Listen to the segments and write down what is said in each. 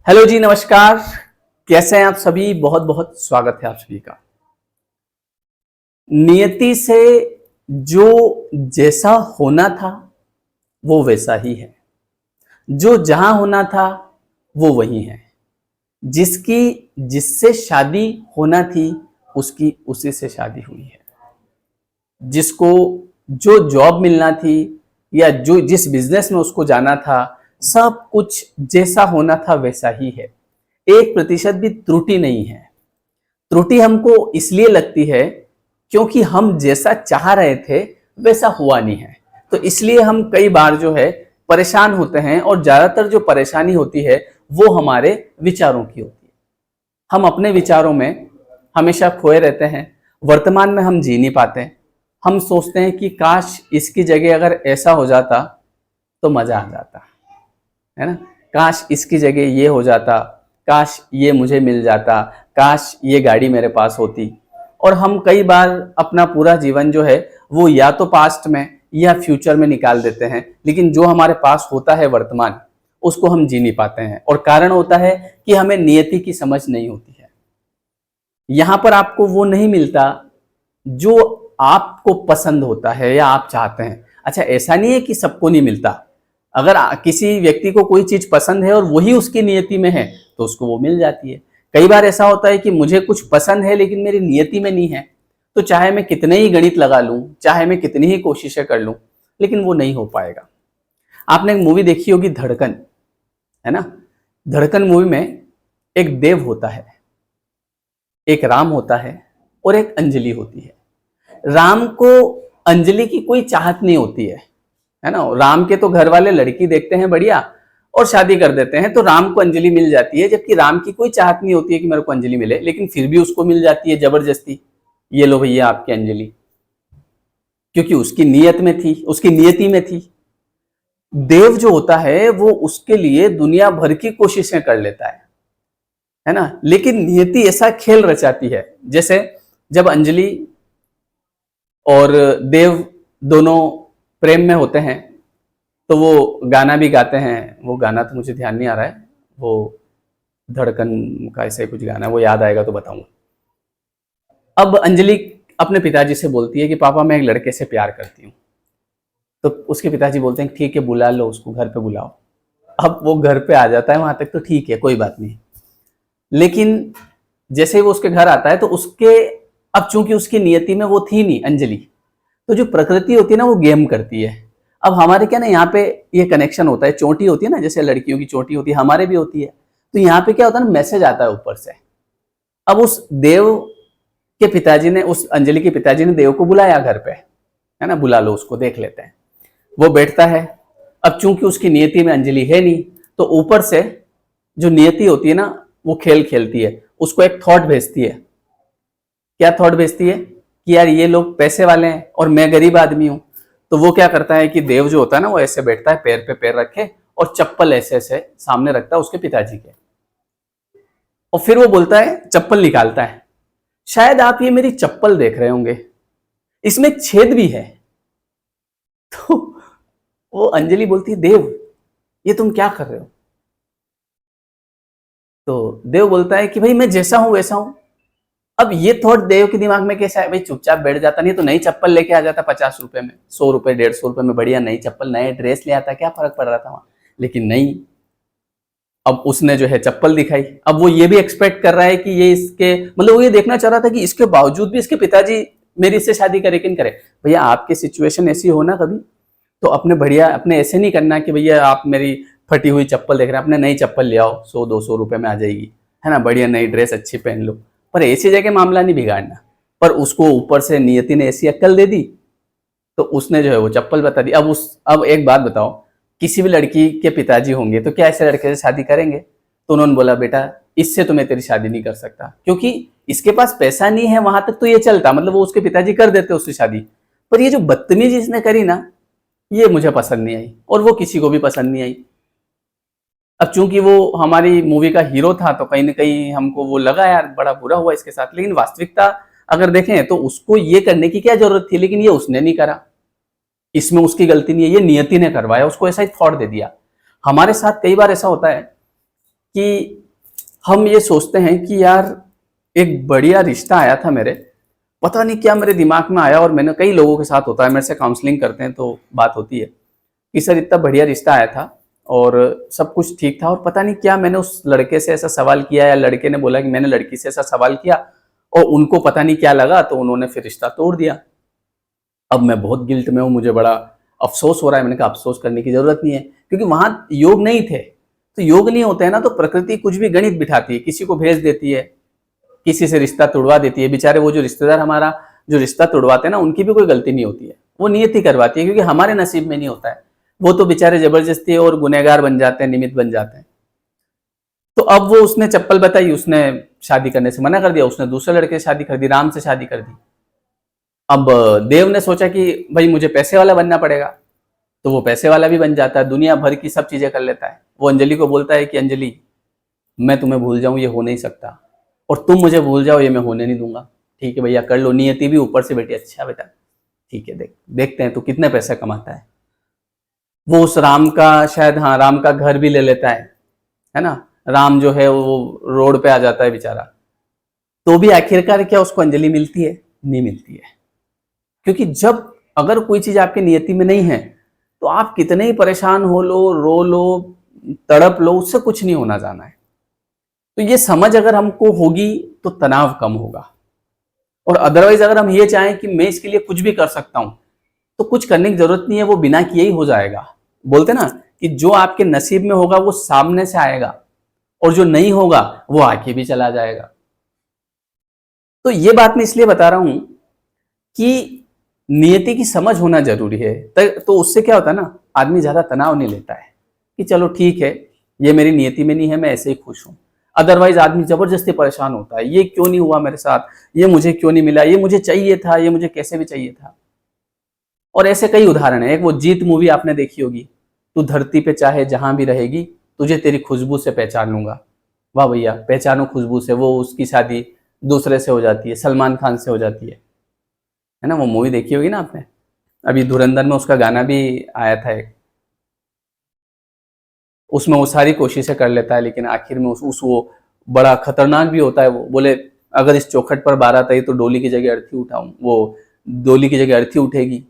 Hello जी, नमस्कार। कैसे हैं आप सभी? बहुत बहुत स्वागत है आप सभी का। नियति से जो जैसा होना था वो वैसा ही है, जो जहां होना था वो वही है, जिसकी जिससे शादी होना थी उसकी उसी से शादी हुई है, जिसको जो जॉब मिलना थी या जो जिस बिजनेस में उसको जाना था, सब कुछ जैसा होना था वैसा ही है। 1% भी त्रुटि नहीं है। त्रुटि हमको इसलिए लगती है क्योंकि हम जैसा चाह रहे थे वैसा हुआ नहीं है, तो इसलिए हम कई बार जो है परेशान होते हैं, और ज्यादातर जो परेशानी होती है वो हमारे विचारों की होती है। हम अपने विचारों में हमेशा खोए रहते हैं, वर्तमान में हम जी नहीं पाते। हम सोचते हैं कि काश इसकी जगह अगर ऐसा हो जाता तो मजा आ जाता, है ना। काश इसकी जगह ये हो जाता, काश ये मुझे मिल जाता, काश ये गाड़ी मेरे पास होती। और हम कई बार अपना पूरा जीवन जो है वो या तो पास्ट में या फ्यूचर में निकाल देते हैं, लेकिन जो हमारे पास होता है वर्तमान, उसको हम जी नहीं पाते हैं। और कारण होता है कि हमें नियति की समझ नहीं होती है। यहां पर आपको वो नहीं मिलता जो आपको पसंद होता है या आप चाहते हैं। अच्छा, ऐसा नहीं है कि सबको नहीं मिलता। अगर किसी व्यक्ति को कोई चीज पसंद है और वही उसकी नियति में है तो उसको वो मिल जाती है। कई बार ऐसा होता है कि मुझे कुछ पसंद है लेकिन मेरी नियति में नहीं है, तो चाहे मैं कितने ही गणित लगा लूं, चाहे मैं कितनी ही कोशिशें कर लूं, लेकिन वो नहीं हो पाएगा। आपने एक मूवी देखी होगी धड़कन, है ना। धड़कन मूवी में एक देव होता है, एक राम होता है और एक अंजलि होती है। राम को अंजलि की कोई चाहत नहीं होती है ना। राम के तो घर वाले लड़की देखते हैं बढ़िया और शादी कर देते हैं, तो राम को अंजलि मिल जाती है, जबकि राम की कोई चाहत नहीं होती है कि मेरे को अंजलि मिले, लेकिन फिर भी उसको मिल जाती है जबरदस्ती। ये लो भैया आपकी अंजलि, क्योंकि उसकी नियत में थी, उसकी नियति में थी। देव जो होता है वो उसके लिए दुनिया भर की कोशिशें कर लेता है ना, लेकिन नियति ऐसा खेल रचाती है। जैसे जब अंजलि और देव दोनों प्रेम में होते हैं तो वो गाना भी गाते हैं। वो गाना तो मुझे ध्यान नहीं आ रहा है, वो धड़कन का ऐसा ही कुछ गाना है, वो याद आएगा तो बताऊंगा। अब अंजलि अपने पिताजी से बोलती है कि पापा मैं एक लड़के से प्यार करती हूँ। तो उसके पिताजी बोलते हैं ठीक है बुला लो उसको, घर पे बुलाओ। अब वो घर पे आ जाता है, वहां तक तो ठीक है, कोई बात नहीं। लेकिन जैसे ही वो उसके घर आता है तो उसके, अब चूंकि उसकी नियति में वो थी नहीं अंजलि, तो जो प्रकृति होती है ना वो गेम करती है। अब हमारे क्या ना यहाँ पे ये कनेक्शन होता है, चोटी होती है ना, जैसे लड़कियों की चोटी होती है, हमारे भी होती है। तो यहाँ पे क्या होता है ना, मैसेज आता है ऊपर से। अब उस देव के पिताजी ने, उस अंजलि के पिताजी ने देव को बुलाया घर पे, है ना, बुला लो उसको, देख लेते हैं। वो बैठता है। अब चूंकि उसकी नियति में अंजलि है नहीं, तो ऊपर से जो नियति होती है ना वो खेल खेलती है, उसको एक थॉट भेजती है। क्या थॉट भेजती है कि यार ये लोग पैसे वाले हैं और मैं गरीब आदमी हूं। तो वो क्या करता है कि देव जो होता है ना वो ऐसे बैठता है, पैर पे पैर रखे, और चप्पल ऐसे ऐसे सामने रखता है उसके पिताजी के, और फिर वो बोलता है, चप्पल निकालता है, शायद आप ये मेरी चप्पल देख रहे होंगे, इसमें छेद भी है। तो वो अंजलि बोलती है देव ये तुम क्या कर रहे हो। तो देव बोलता है कि भाई मैं जैसा हूं वैसा हूं। अब ये थॉट देव के दिमाग में कैसा है, भाई चुपचाप बैठ जाता, नहीं तो नई चप्पल लेके आ जाता 50 रुपए में, 100 रुपए 150 रुपए में बढ़िया नई चप्पल, नए ड्रेस ले आता, क्या फर्क पड़ रहा था वहां। लेकिन नहीं, अब उसने जो है चप्पल दिखाई। अब वो ये भी एक्सपेक्ट कर रहा है कि ये इसके, मतलब वो ये देखना चाह रहा था कि इसके बावजूद भी इसके पिताजी मेरी इससे शादी करे कि नहीं करे। भैया आपकी सिचुएशन ऐसी हो ना कभी, तो अपने बढ़िया, अपने ऐसे नहीं करना कि भैया आप मेरी फटी हुई चप्पल देख रहे हैं, अपने नई चप्पल ले आओ, 100-200 रुपए में आ जाएगी, है ना, बढ़िया नई ड्रेस अच्छी पहन लो। पर ऐसी जगह मामला नहीं बिगाड़ना। पर उसको ऊपर से नियति ने ऐसी अक्ल दे दी, तो उसने जो है वो चप्पल बता दी। अब एक बात बताओ, किसी भी लड़की के पिताजी होंगे तो क्या ऐसे लड़के से शादी करेंगे। तो उन्होंने बोला बेटा इससे तो मैं तेरी शादी नहीं कर सकता, क्योंकि इसके पास पैसा नहीं है, वहां तक तो ये चलता, मतलब वो उसके पिताजी कर देते उससे शादी। पर ये जो बदतमीजी इसने करी ना, ये मुझे पसंद नहीं आई, और वो किसी को भी पसंद नहीं आई। अब चूंकि वो हमारी मूवी का हीरो था तो कहीं ना कहीं हमको वो लगा यार बड़ा बुरा हुआ इसके साथ, लेकिन वास्तविकता अगर देखें तो उसको ये करने की क्या जरूरत थी, लेकिन ये उसने नहीं करा। इसमें उसकी गलती नहीं है, ये नियति ने करवाया, उसको ऐसा ही थॉट दे दिया। हमारे साथ कई बार ऐसा होता है कि हम ये सोचते हैं कि यार एक बढ़िया रिश्ता आया था मेरे, पता नहीं क्या मेरे दिमाग में आया, और मैंने कई लोगों के साथ होता है, मेरे से काउंसलिंग करते हैं तो बात होती है कि सर इतना बढ़िया रिश्ता आया था और सब कुछ ठीक था, और पता नहीं क्या मैंने उस लड़के से ऐसा सवाल किया या लड़के ने बोला कि मैंने लड़की से ऐसा सवाल किया और उनको पता नहीं क्या लगा, तो उन्होंने फिर रिश्ता तोड़ दिया। अब मैं बहुत गिल्ट में हूँ, मुझे बड़ा अफसोस हो रहा है। मैंने कहा अफसोस करने की जरूरत नहीं है, क्योंकि वहां योग नहीं थे। तो योग नहीं होते हैं ना, तो प्रकृति कुछ भी गणित बिठाती है, किसी को भेज देती है, किसी से रिश्ता तोड़वा देती है। बेचारे वो जो रिश्तेदार हमारा जो रिश्ता तोड़वाते हैं ना, उनकी भी कोई गलती नहीं होती है, वो नियति करवाती है, क्योंकि हमारे नसीब में नहीं होता है। वो तो बेचारे जबरदस्ती और गुनहगार बन जाते हैं, निमित्त बन जाते हैं। तो अब वो उसने चप्पल बताई, उसने शादी करने से मना कर दिया, उसने दूसरे लड़के से शादी कर दी, राम से शादी कर दी। अब देव ने सोचा कि भाई मुझे पैसे वाला बनना पड़ेगा, तो वो पैसे वाला भी बन जाता है, दुनिया भर की सब चीजें कर लेता है। वो अंजलि को बोलता है कि अंजलि, मैं तुम्हें भूल जाऊं ये हो नहीं सकता, और तुम मुझे भूल जाओ ये मैं होने नहीं दूंगा। ठीक है भैया कर लो, नियति भी ऊपर से बेटी अच्छा बेटा ठीक है, देखते हैं तो कितने पैसे कमाता है। वो उस राम का शायद, हाँ राम का घर भी ले लेता है ना। राम जो है वो रोड पे आ जाता है बेचारा, तो भी आखिरकार क्या उसको अंजलि मिलती है? नहीं मिलती है। क्योंकि जब अगर कोई चीज आपकी नियति में नहीं है, तो आप कितने ही परेशान हो लो, रो लो, तड़प लो, उससे कुछ नहीं होना जाना है। तो ये समझ अगर हमको होगी तो तनाव कम होगा। और अदरवाइज अगर हम ये चाहें कि मैं इसके लिए कुछ भी कर सकता हूं, तो कुछ करने की जरूरत नहीं है, वो बिना किए ही हो जाएगा। बोलते ना कि जो आपके नसीब में होगा वो सामने से आएगा, और जो नहीं होगा वो आके भी चला जाएगा। तो ये बात मैं इसलिए बता रहा हूं कि नियति की समझ होना जरूरी है। तो उससे क्या होता है ना, आदमी ज्यादा तनाव नहीं लेता है कि चलो ठीक है ये मेरी नियति में नहीं है, मैं ऐसे ही खुश हूं। अदरवाइज आदमी जबरदस्ती परेशान होता है, ये क्यों नहीं हुआ मेरे साथ, ये मुझे क्यों नहीं मिला, ये मुझे चाहिए था, ये मुझे कैसे भी चाहिए था। और ऐसे कई उदाहरण है। एक वो जीत मूवी आपने देखी होगी, तू धरती पे चाहे जहां भी रहेगी, तुझे तेरी खुशबू से पहचान लूंगा। वाह भैया, पहचानो खुशबू से। वो उसकी शादी दूसरे से हो जाती है, सलमान खान से हो जाती है ना। वो मूवी देखी होगी ना आपने। अभी धुरंधर में उसका गाना भी आया था एक, उसमें वो सारी कोशिशें कर लेता है, लेकिन आखिर में उस वो बड़ा खतरनाक भी होता है। वो बोले अगर इस चौखट पर बारात आई तो डोली की जगह अर्थी उठाऊं, वो डोली की जगह अर्थी उठेगी,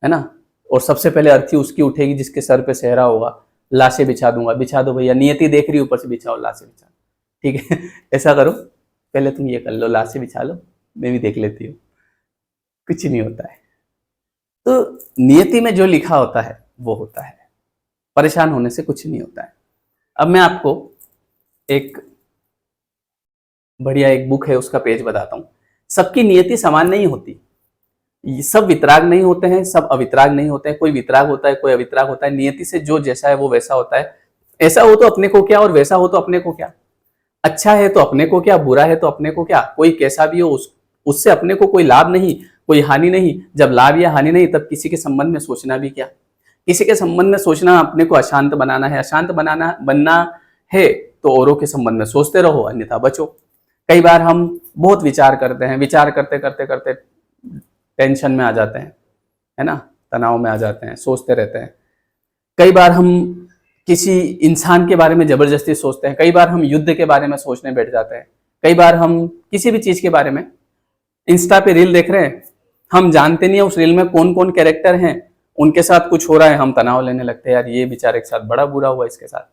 है ना। और सबसे पहले अर्थी उसकी उठेगी जिसके सर पे सेहरा होगा। लाशें बिछा दूंगा, बिछा दो भैया, नियति देख रही ऊपर से, बिछाओ लाशें बिछा। ठीक है ऐसा करो, पहले तुम ये कर लो, लाशें बिछा लो, मैं भी देख लेती हूँ। कुछ नहीं होता है। तो नियति में जो लिखा होता है वो होता है, परेशान होने से कुछ नहीं होता है। अब मैं आपको एक बढ़िया एक बुक है उसका पेज बताता हूं। सबकी नियति समान नहीं होती, सब वितराग नहीं होते हैं, सब अवितराग नहीं होते हैं। कोई वितराग होता है, कोई अवितराग होता है। नियति से जो जैसा है वो वैसा होता है। ऐसा हो तो अपने को क्या, और वैसा हो तो अपने को क्या। अच्छा है तो अपने को क्या, बुरा है तो अपने को क्या। कोई कैसा भी हो उससे अपने को कोई लाभ नहीं, कोई हानि नहीं। जब लाभ या हानि नहीं, तब किसी के संबंध में सोचना भी क्या। किसी के संबंध में सोचना अपने को अशांत बनाना है, अशांत बनना है तो औरों के संबंध में सोचते रहो, अन्यथा बचो। कई बार हम बहुत विचार करते हैं, विचार करते करते करते टेंशन में आ जाते हैं, है ना, तनाव में आ जाते हैं, सोचते रहते हैं। कई बार हम किसी इंसान के बारे में जबरदस्ती सोचते हैं, कई बार हम युद्ध के बारे में सोचने बैठ जाते हैं, कई बार हम किसी भी चीज के बारे में, इंस्टा पे रील देख रहे हैं, हम जानते नहीं है उस रील में कौन कौन कैरेक्टर हैं, उनके साथ कुछ हो रहा है, हम तनाव लेने लगते हैं, यार ये बेचारे के साथ बड़ा बुरा हुआ इसके साथ।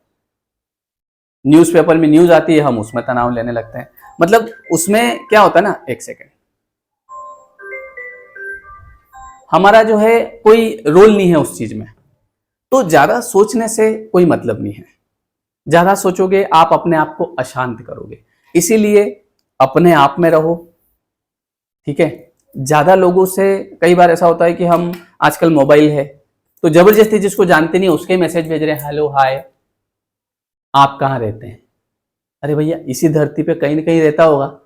न्यूज़पेपर में न्यूज आती है, हम उसमें तनाव लेने लगते हैं। मतलब उसमें क्या होता है ना, एक सेकेंड, हमारा जो है कोई रोल नहीं है उस चीज में। तो ज्यादा सोचने से कोई मतलब नहीं है। ज्यादा सोचोगे आप अपने आप को अशांत करोगे। इसीलिए अपने आप में रहो, ठीक है। ज्यादा लोगों से, कई बार ऐसा होता है कि हम आजकल मोबाइल है तो जबरदस्ती जिसको जानते नहीं उसके मैसेज भेज रहे हैं, हेलो हाय आप कहाँ रहते हैं। अरे भैया इसी धरती पे कहीं ना कहीं रहता होगा।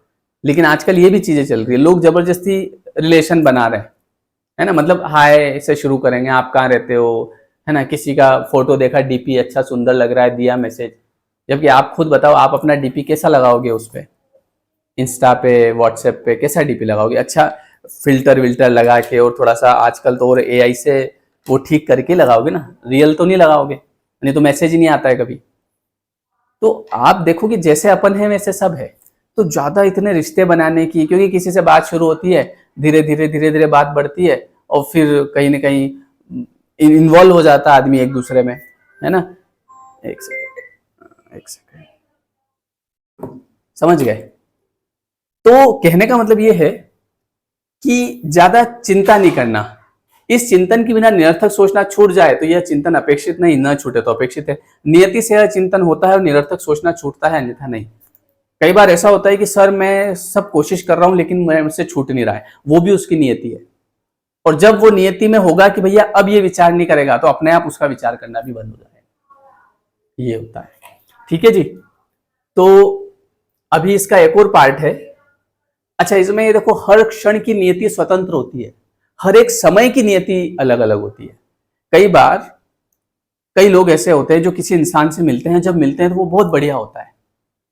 लेकिन आजकल ये भी चीजें चल रही है, लोग जबरदस्ती रिलेशन बना रहे हैं, है ना। मतलब हाय से शुरू करेंगे, आप कहाँ रहते हो, है ना। किसी का फोटो देखा, डीपी अच्छा सुंदर लग रहा है, दिया मैसेज। जबकि आप खुद बताओ, आप अपना डीपी कैसा लगाओगे उस पर, इंस्टा पे व्हाट्सएप पे कैसा डीपी लगाओगे। अच्छा फिल्टर विल्टर लगा के, और थोड़ा सा आजकल तो और एआई से वो ठीक करके लगाओगे ना, रियल तो नहीं लगाओगे, नहीं तो मैसेज ही नहीं आता है कभी। तो आप देखो कि जैसे अपन है वैसे सब है। तो ज्यादा इतने रिश्ते बनाने की, क्योंकि किसी से बात शुरू होती है, धीरे धीरे बात बढ़ती है और फिर कहीं ना कहीं इन्वॉल्व हो जाता है आदमी एक दूसरे में, है ना। एक सेकंड, एक सेकंड, समझ गए। तो कहने का मतलब ये है कि ज्यादा चिंता नहीं करना। इस चिंतन के बिना निरर्थक सोचना छूट जाए तो यह चिंतन अपेक्षित नहीं, न छूटे तो अपेक्षित है। नियति से यह चिंतन होता है और निरर्थक सोचना छूटता है, अन्यथा नहीं। कई बार ऐसा होता है कि सर मैं सब कोशिश कर रहा हूं लेकिन मुझसे छूट नहीं रहा है, वो भी उसकी नियति है। और जब वो नियति में होगा कि भैया अब ये विचार नहीं करेगा, तो अपने आप उसका विचार करना भी बंद हो जाएगा। ये होता है, ठीक है जी। तो अभी इसका एक और पार्ट है। अच्छा, इसमें ये देखो, हर क्षण की नियति स्वतंत्र होती है, हर एक समय की नियति अलग अलग होती है। कई बार कई लोग ऐसे होते हैं जो किसी इंसान से मिलते हैं, जब मिलते हैं तो वो बहुत बढ़िया होता है,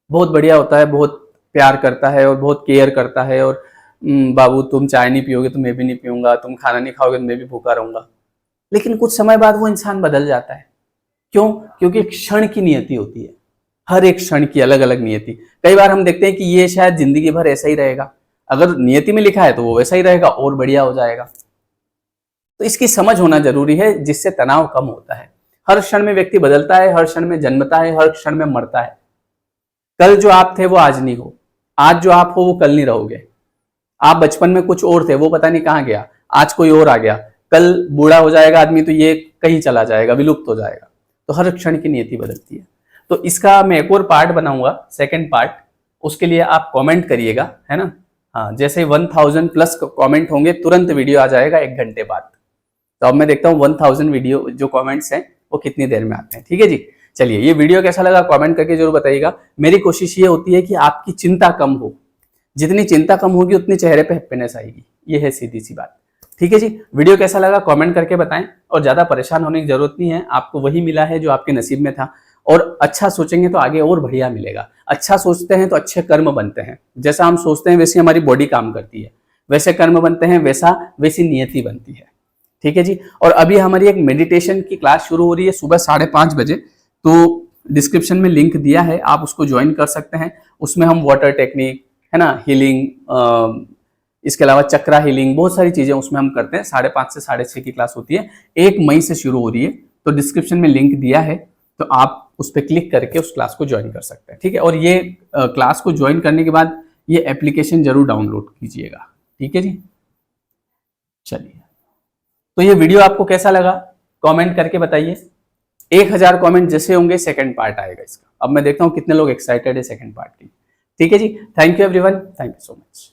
बहुत बढ़िया होता है, बहुत प्यार करता है और बहुत केयर करता है, और बाबू तुम चाय नहीं पियोगे तो मैं भी नहीं पीऊंगा, तुम खाना नहीं खाओगे तो मैं भी भूखा रहूंगा। लेकिन कुछ समय बाद वो इंसान बदल जाता है। क्यों? क्योंकि क्षण की नियति होती है, हर एक क्षण की अलग अलग नियति। कई बार हम देखते हैं कि ये शायद जिंदगी भर ऐसा ही रहेगा, अगर नियति में लिखा है तो वो वैसा ही रहेगा और बढ़िया हो जाएगा। तो इसकी समझ होना जरूरी है, जिससे तनाव कम होता है। हर क्षण में व्यक्ति बदलता है, हर क्षण में जन्मता है, हर क्षण में मरता है। कल जो आप थे वो आज नहीं हो, आज जो आप हो वो कल नहीं रहोगे। आप बचपन में कुछ और थे, वो पता नहीं कहाँ गया, आज कोई और आ गया। कल बूढ़ा हो जाएगा आदमी तो ये कहीं चला जाएगा, विलुप्त हो जाएगा। तो हर क्षण की नियति बदलती है। तो इसका मैं एक और पार्ट बनाऊंगा, सेकंड पार्ट। उसके लिए आप कमेंट करिएगा, है ना। हाँ, जैसे 1000 प्लस कमेंट होंगे तुरंत वीडियो आ जाएगा 1 घंटे बाद। तो अब मैं देखता हूँ 1000 वीडियो जो कमेंट्स हैं वो कितनी देर में आते हैं। ठीक है जी। चलिए, ये वीडियो कैसा लगा कमेंट करके जरूर बताइएगा। मेरी कोशिश ये होती है कि आपकी चिंता कम हो, जितनी चिंता कम होगी उतनी चेहरे पे हैप्पीनेस आएगी। ये है सीधी सी बात। ठीक है जी। वीडियो कैसा लगा कमेंट करके बताएं, और ज्यादा परेशान होने की जरूरत नहीं है, आपको वही मिला है जो आपके नसीब में था। और अच्छा सोचेंगे तो आगे और बढ़िया मिलेगा। अच्छा सोचते हैं तो अच्छे कर्म बनते हैं, जैसा हम सोचते हैं वैसी हमारी बॉडी काम करती है, वैसे कर्म बनते हैं, वैसी नियति बनती है। ठीक है जी। और अभी हमारी एक मेडिटेशन की क्लास शुरू हो रही है सुबह 5:30 बजे, तो डिस्क्रिप्शन में लिंक दिया है, आप उसको ज्वाइन कर सकते हैं। उसमें हम वाटर टेक्निक, है ना, हीलिंग, इसके अलावा चक्रा हीलिंग, बहुत सारी चीजें उसमें हम करते हैं। 5:30 से 6:30 की क्लास होती है, 1 मई से शुरू हो रही है। तो डिस्क्रिप्शन में लिंक दिया है, तो आप उस पर क्लिक करके उस क्लास को ज्वाइन कर सकते हैं। ठीक है। और ये क्लास को ज्वाइन करने के बाद ये एप्लीकेशन जरूर डाउनलोड कीजिएगा। ठीक है जी। चलिए, तो ये वीडियो आपको कैसा लगा कमेंट करके बताइए। 1000 कमेंट जैसे होंगे सेकंड पार्ट आएगा इसका। अब मैं देखता हूँ कितने लोग एक्साइटेड है सेकंड पार्ट की। ठीक है जी। Thank you everyone, thank you so much.